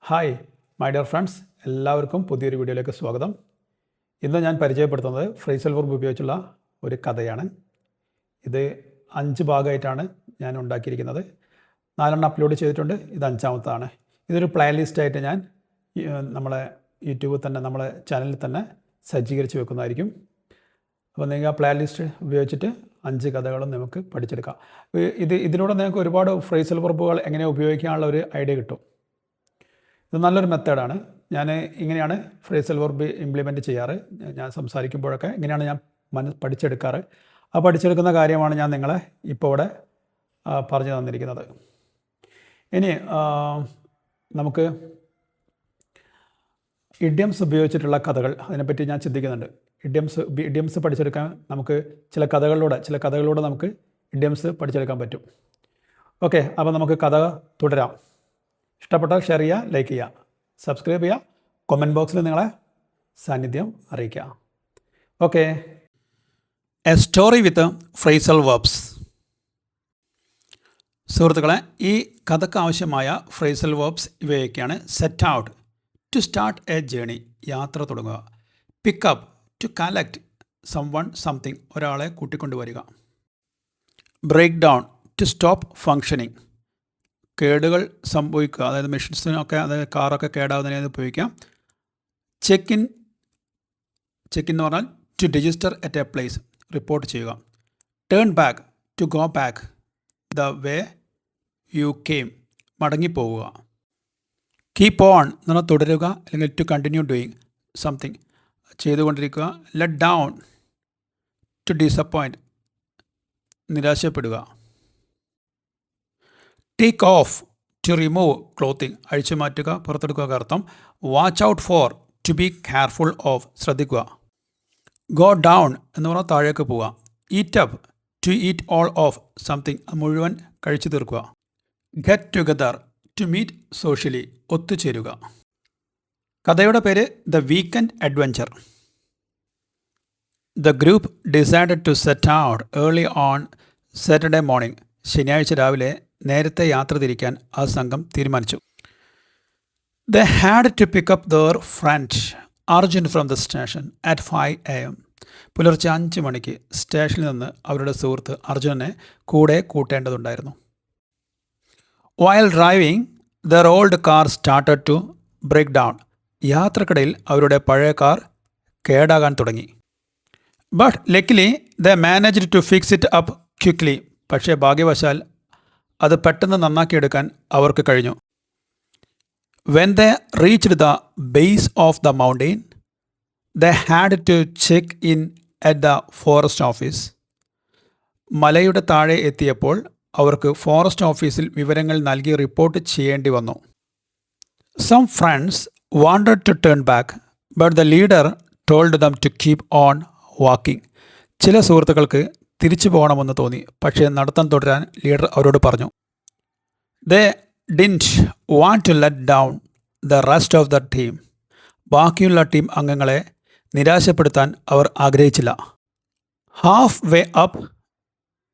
Hi my dear friends, എല്ലാവർക്കും പുതിയൊരു വീഡിയോയിലേക്ക് സ്വാഗതം. ഇന്ന് ഞാൻ പരിചയപ്പെടുത്തുന്നത് ഫ്രേസൽ വെർബ് ഉപയോഗിച്ചുള്ള ഒരു കഥയാണ്. ഇത് 5 ഭാഗമായിട്ടാണ് ഞാൻ ഉണ്ടാക്കിയിരിക്കുന്നത്. 4 അപ്ലോഡ് ചെയ്തിട്ടുണ്ട്, ഇത് 5ാമത്താണ്. ഇതൊരു പ്ലേലിസ്റ്റായിട്ട് ഞാൻ നമ്മളെ യൂട്യൂബിൽ തന്നെ നമ്മളെ ചാനലിൽ തന്നെ സജ്ജീകരിച്ച് വെക്കുന്നതായിരിക്കും. അപ്പോൾ നിങ്ങൾക്ക് ആ പ്ലേലിസ്റ്റ് ഉപയോഗിച്ചിട്ട് 5 കഥകളും നമുക്ക് പഠിച്ചെടുക്കാം. ഇതിലൂടെ നിങ്ങൾക്ക് ഒരുപാട് ഫ്രേസൽ വെർബുകൾ എങ്ങനെ ഉപയോഗിക്കാനുള്ള ഒരു ഐഡിയ കിട്ടും. ഇത് നല്ലൊരു മെത്തേഡാണ്. ഞാൻ ഇങ്ങനെയാണ് ഫ്രേസൽ വെർബ് ഇംപ്ലിമെൻറ്റ് ചെയ്യാറ്. ഞാൻ സംസാരിക്കുമ്പോഴൊക്കെ ഇങ്ങനെയാണ് ഞാൻ പഠിച്ചെടുക്കാറ്. ആ പഠിച്ചെടുക്കുന്ന കാര്യമാണ് ഞാൻ നിങ്ങളെ ഇപ്പോൾ ഇവിടെ പറഞ്ഞു തന്നിരിക്കുന്നത്. ഇനി നമുക്ക് ഇഡിയംസ് ഉപയോഗിച്ചിട്ടുള്ള കഥകൾ, അതിനെപ്പറ്റി ഞാൻ ചിന്തിക്കുന്നുണ്ട്. ഇഡിയംസ് പഠിച്ചെടുക്കാൻ നമുക്ക് ചില കഥകളിലൂടെ നമുക്ക് ഇഡിയംസ് പഠിച്ചെടുക്കാൻ പറ്റും. ഓക്കെ, അപ്പോൾ നമുക്ക് കഥ തുടരാം. ഇഷ്ടപ്പെട്ടാൽ ഷെയർ ചെയ്യുക, ലൈക്ക് ചെയ്യുക, സബ്സ്ക്രൈബ് ചെയ്യുക, കമൻറ്റ് ബോക്സിൽ നിങ്ങളെ സാന്നിധ്യം അറിയിക്കുക. Okay, A story with phrasal verbs. സുഹൃത്തുക്കളെ, ഈ കഥയ്ക്ക് ആവശ്യമായ ഫ്രേസൽ വെർബ്സ് ഇവയൊക്കെയാണ്. Set out, to start A journey, യാത്ര തുടങ്ങുക. Pickup, to collect someone something, ഒരാളെ കൂട്ടിക്കൊണ്ടുവരിക. Break down, to stop functioning, കേടുകൾ സംഭവിക്കുക, അതായത് മെഷീൻസിനൊക്കെ, അതായത് കാറൊക്കെ കേടാവുന്നതിന് ഉപയോഗിക്കാം. ചെക്ക് ഇൻ എന്ന് പറഞ്ഞാൽ to register at A place, report ചെയ്യുക. Turn back, to go back the way you came, മടങ്ങിപ്പോവുക. Keep on എന്ന് പറഞ്ഞാൽ തുടരുക, അല്ലെങ്കിൽ ടു കണ്ടിന്യൂ ഡൂയിങ് സംതിങ്, ചെയ്തുകൊണ്ടിരിക്കുക. Let down, to disappoint, നിരാശപ്പെടുക. Take off, to remove clothing, അഴിച്ചു മാറ്റുക, പുറത്തെടുക്കുക അർത്ഥം. Watch out for, to be careful of, ശ്രദ്ധിക്കുക. Go down എന്ന് പറഞ്ഞാൽ താഴേക്ക് പോവുക. Eat up, to eat all of something, മുഴുവൻ കഴിച്ചു തീർക്കുക. Get together, to meet socially, ഒത്തുചേരുക. കഥയുടെ പേര് the weekend adventure. The group decided to set out early on Saturday morning, ശനിയാഴ്ച രാവിലെ നേരത്തെ യാത്ര തിരിക്കാൻ ആ സംഘം തീരുമാനിച്ചു. They had to pick up there front Arjun from the station at 5 AM. പുലർച്ചെ 5 മണിക്ക് സ്റ്റേഷനിൽ നിന്ന് അവരുടെ സുഹൃത്ത് അർജുനെ കൂടെ കൂട്ടേണ്ടതുണ്ടായിരുന്നു. While driving there old car started to break down, യാത്രക്കിടയിൽ അവരുടെ പഴയ കാർ കേടാകാൻ തുടങ്ങി. But luckily they managed to fix it up quickly, പക്ഷേ ഭാഗ്യവശാൽ അത് പെട്ടെന്ന് നന്നാക്കിയെടുക്കാൻ അവർക്ക് കഴിഞ്ഞു. When they reached the base of the mountain they had to check in at the forest office. മലയുടെ താഴെ എത്തിയപ്പോൾ അവർക്ക് ഫോറസ്റ്റ് ഓഫീസിൽ വിവരങ്ങൾ നൽകി റിപ്പോർട്ട് ചെയ്യേണ്ടി വന്നു. Some friends wanted to turn back but the leader told them to keep on walking. ചില സുഹൃത്തുക്കൾക്ക് തിരിച്ചു പോകണമെന്ന് തോന്നി, പക്ഷേ നടത്തം തുടരാൻ ലീഡർ അവരോട് പറഞ്ഞു. ദേ didn't want to let down the rest of the team. ബാക്കിയുള്ള ടീം അംഗങ്ങളെ നിരാശപ്പെടുത്താൻ അവർ ആഗ്രഹിച്ചില്ല. Half way up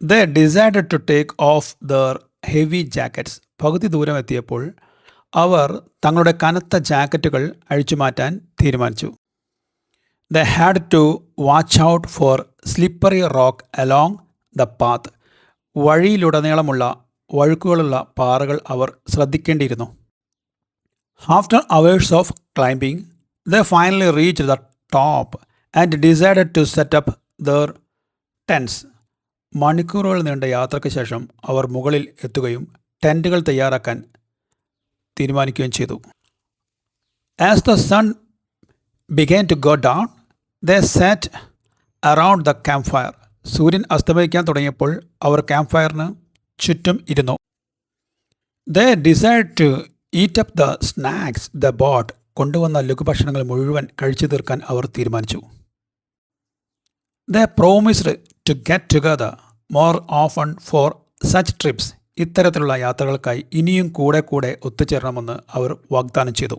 they decided to take off there heavy jackets. പകുതി ദൂരം എത്തിയപ്പോൾ അവർ തങ്ങളുടെ കനത്ത ജാക്കറ്റുകൾ അഴിച്ചുമാറ്റാൻ തീരുമാനിച്ചു. They had to watch out for slippery rock along the path. വഴിയിലുടനീളമുള്ള വഴുക്കുകളുള്ള പാറകൾ അവർ ശ്രദ്ധിക്കേണ്ടിയിരുന്നു. After hours of climbing they finally reach the top and decided to setup there tents. മണിക്കൂറുകൾ നീണ്ട യാത്രയ്ക്ക് ശേഷം അവർ മുകളിൽ എത്തുകയും ടെൻറ്റുകൾ തയ്യാറാക്കാൻ തീരുമാനിക്കുകയും ചെയ്തു. As the sun began to go down, they sat around the campfire. സൂര്യൻ അസ്തമിക്കാൻ തുടങ്ങിയപ്പോൾ അവർ ക്യാമ്പ് ഫയറിന് ചുറ്റും ഇരുന്നു. They decided to eat up the snacks they bought. കൊണ്ടുവന്ന ലഘുഭക്ഷണങ്ങൾ മുഴുവൻ കഴിച്ചു തീർക്കാൻ അവർ തീരുമാനിച്ചു. They promised to get together more often for such trips. ഇത്തരത്തിലുള്ള യാത്രകൾക്കായി ഇനിയും കൂടെ ഒത്തുചേരണമെന്ന് അവർ വാഗ്ദാനം ചെയ്തു.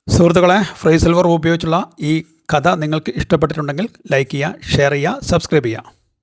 സുഹൃത്തുക്കളെ, ഫ്രേസൽ വെർബ് ഉപയോഗിച്ചുള്ള ഈ കഥ നിങ്ങൾക്ക് ഇഷ്ടപ്പെട്ടിട്ടുണ്ടെങ്കിൽ ലൈക്ക് ചെയ്യുക, ഷെയർ ചെയ്യുക, സബ്സ്ക്രൈബ് ചെയ്യുക.